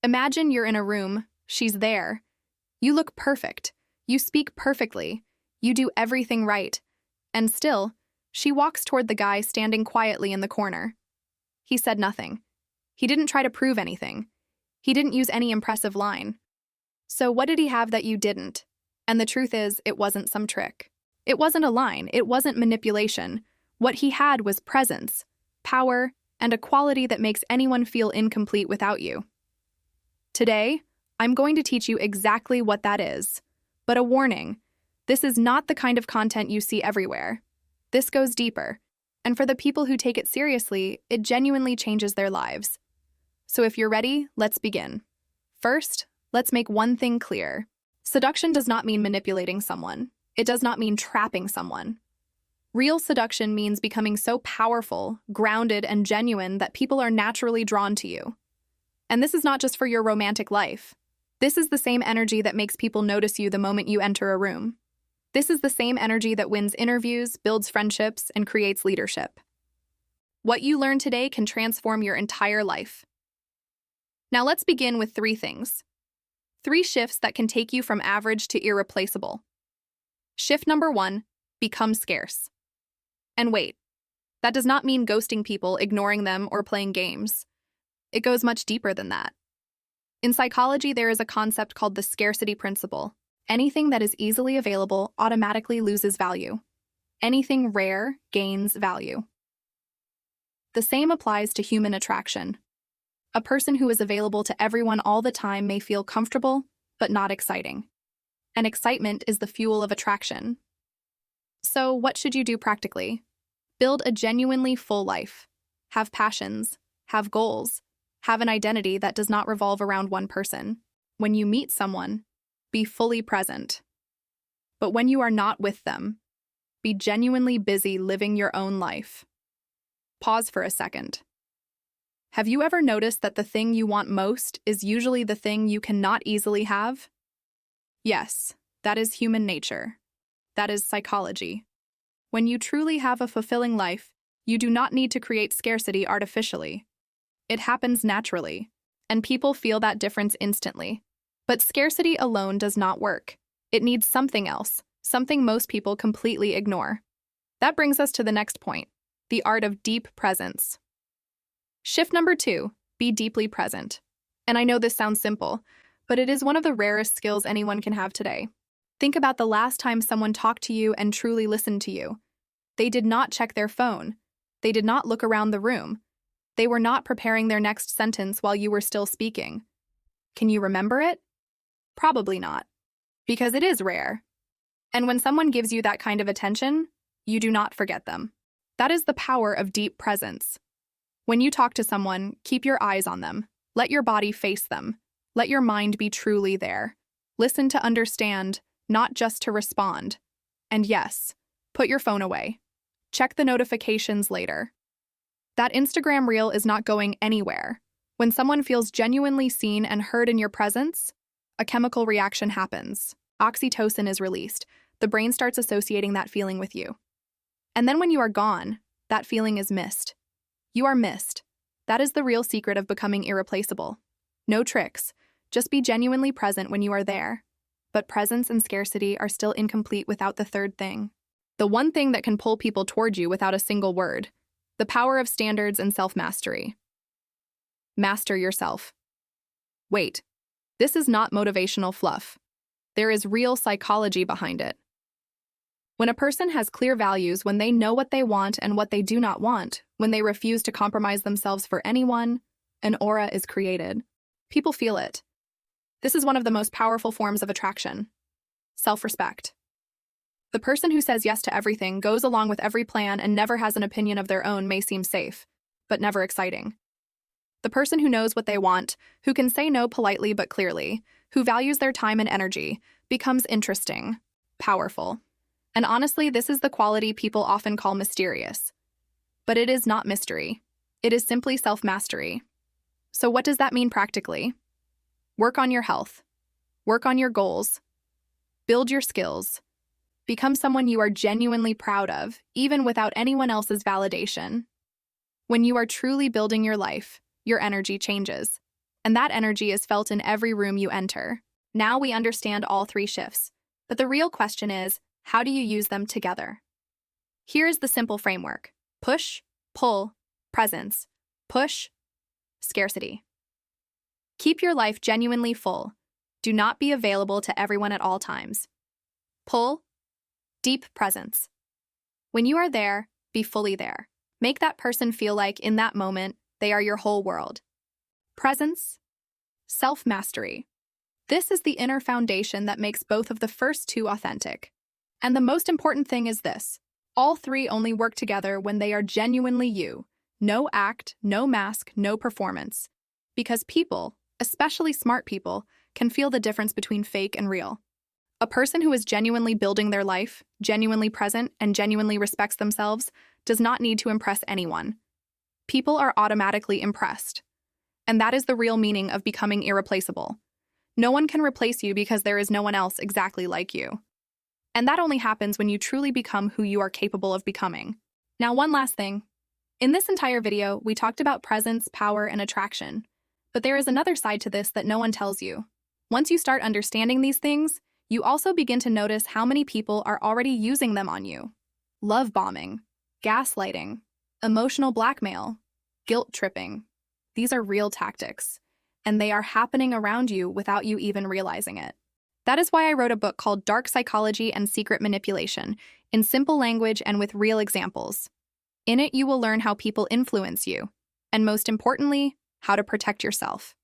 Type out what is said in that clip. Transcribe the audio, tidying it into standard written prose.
Imagine you're in a room, she's there. You look perfect. You speak perfectly. You do everything right. And still, she walks toward the guy standing quietly in the corner. He said nothing. He didn't try to prove anything. He didn't use any impressive line. So what did he have that you didn't? And the truth is, it wasn't some trick. It wasn't a line. It wasn't manipulation. What he had was presence, power, and a quality that makes anyone feel incomplete without you. Today, I'm going to teach you exactly what that is. But a warning, this is not the kind of content you see everywhere. This goes deeper, and for the people who take it seriously, it genuinely changes their lives. So if you're ready, let's begin. First, let's make one thing clear. Seduction does not mean manipulating someone. It does not mean trapping someone. Real seduction means becoming so powerful, grounded, and genuine that people are naturally drawn to you. And this is not just for your romantic life. This is the same energy that makes people notice you the moment you enter a room. This is the same energy that wins interviews, builds friendships, and creates leadership. What you learn today can transform your entire life. Now let's begin with 3 things. 3 shifts that can take you from average to irreplaceable. Shift number 1, become scarce. And wait, that does not mean ghosting people, ignoring them, or playing games. It goes much deeper than that. In psychology, there is a concept called the scarcity principle. Anything that is easily available automatically loses value. Anything rare gains value. The same applies to human attraction. A person who is available to everyone all the time may feel comfortable, but not exciting. And excitement is the fuel of attraction. So, what should you do practically? Build a genuinely full life. Have passions. Have goals. Have an identity that does not revolve around one person. When you meet someone, be fully present. But when you are not with them, be genuinely busy living your own life. Pause for a second. Have you ever noticed that the thing you want most is usually the thing you cannot easily have? Yes, that is human nature. That is psychology. When you truly have a fulfilling life, you do not need to create scarcity artificially. It happens naturally, and people feel that difference instantly. But scarcity alone does not work. It needs something else, something most people completely ignore. That brings us to the next point, the art of deep presence. Shift number 2, be deeply present. And I know this sounds simple, but it is one of the rarest skills anyone can have today. Think about the last time someone talked to you and truly listened to you. They did not check their phone. They did not look around the room. They were not preparing their next sentence while you were still speaking. Can you remember it? Probably not, because it is rare. And when someone gives you that kind of attention, you do not forget them. That is the power of deep presence. When you talk to someone, keep your eyes on them. Let your body face them. Let your mind be truly there. Listen to understand, not just to respond. And yes, put your phone away. Check the notifications later. That Instagram reel is not going anywhere. When someone feels genuinely seen and heard in your presence, a chemical reaction happens. Oxytocin is released. The brain starts associating that feeling with you. And then when you are gone, that feeling is missed. You are missed. That is the real secret of becoming irreplaceable. No tricks. Just be genuinely present when you are there. But presence and scarcity are still incomplete without the third thing. The one thing that can pull people toward you without a single word. The power of standards and self-mastery. Master yourself. Wait, this is not motivational fluff. There is real psychology behind it. When a person has clear values, when they know what they want and what they do not want, when they refuse to compromise themselves for anyone, an aura is created. People feel it. This is one of the most powerful forms of attraction. Self-respect. The person who says yes to everything, goes along with every plan, and never has an opinion of their own may seem safe, but never exciting. The person who knows what they want, who can say no politely but clearly, who values their time and energy, becomes interesting, powerful. And honestly, this is the quality people often call mysterious. But it is not mystery. It is simply self-mastery. So what does that mean practically? Work on your health. Work on your goals. Build your skills. Become someone you are genuinely proud of, even without anyone else's validation. When you are truly building your life, your energy changes. and that energy is felt in every room you enter. Now we understand all three shifts, but the real question is, how do you use them together? Here is the simple framework: push, pull, presence, push, scarcity. Keep your life genuinely full. Do not be available to everyone at all times. Pull, deep presence. When you are there, be fully there. Make that person feel like, in that moment, they are your whole world. Presence, self-mastery. This is the inner foundation that makes both of the first two authentic. And the most important thing is this: all three only work together when they are genuinely you. No act, no mask, no performance. Because people, especially smart people, can feel the difference between fake and real. A person who is genuinely building their life, genuinely present, and genuinely respects themselves does not need to impress anyone. People are automatically impressed. And that is the real meaning of becoming irreplaceable. No one can replace you because there is no one else exactly like you. And that only happens when you truly become who you are capable of becoming. Now, one last thing. In this entire video, we talked about presence, power, and attraction. But there is another side to this that no one tells you. Once you start understanding these things, you also begin to notice how many people are already using them on you. Love bombing, gaslighting, emotional blackmail, guilt tripping. These are real tactics, and they are happening around you without you even realizing it. That is why I wrote a book called Dark Psychology and Secret Manipulation, in simple language and with real examples. In it, you will learn how people influence you, and most importantly, how to protect yourself.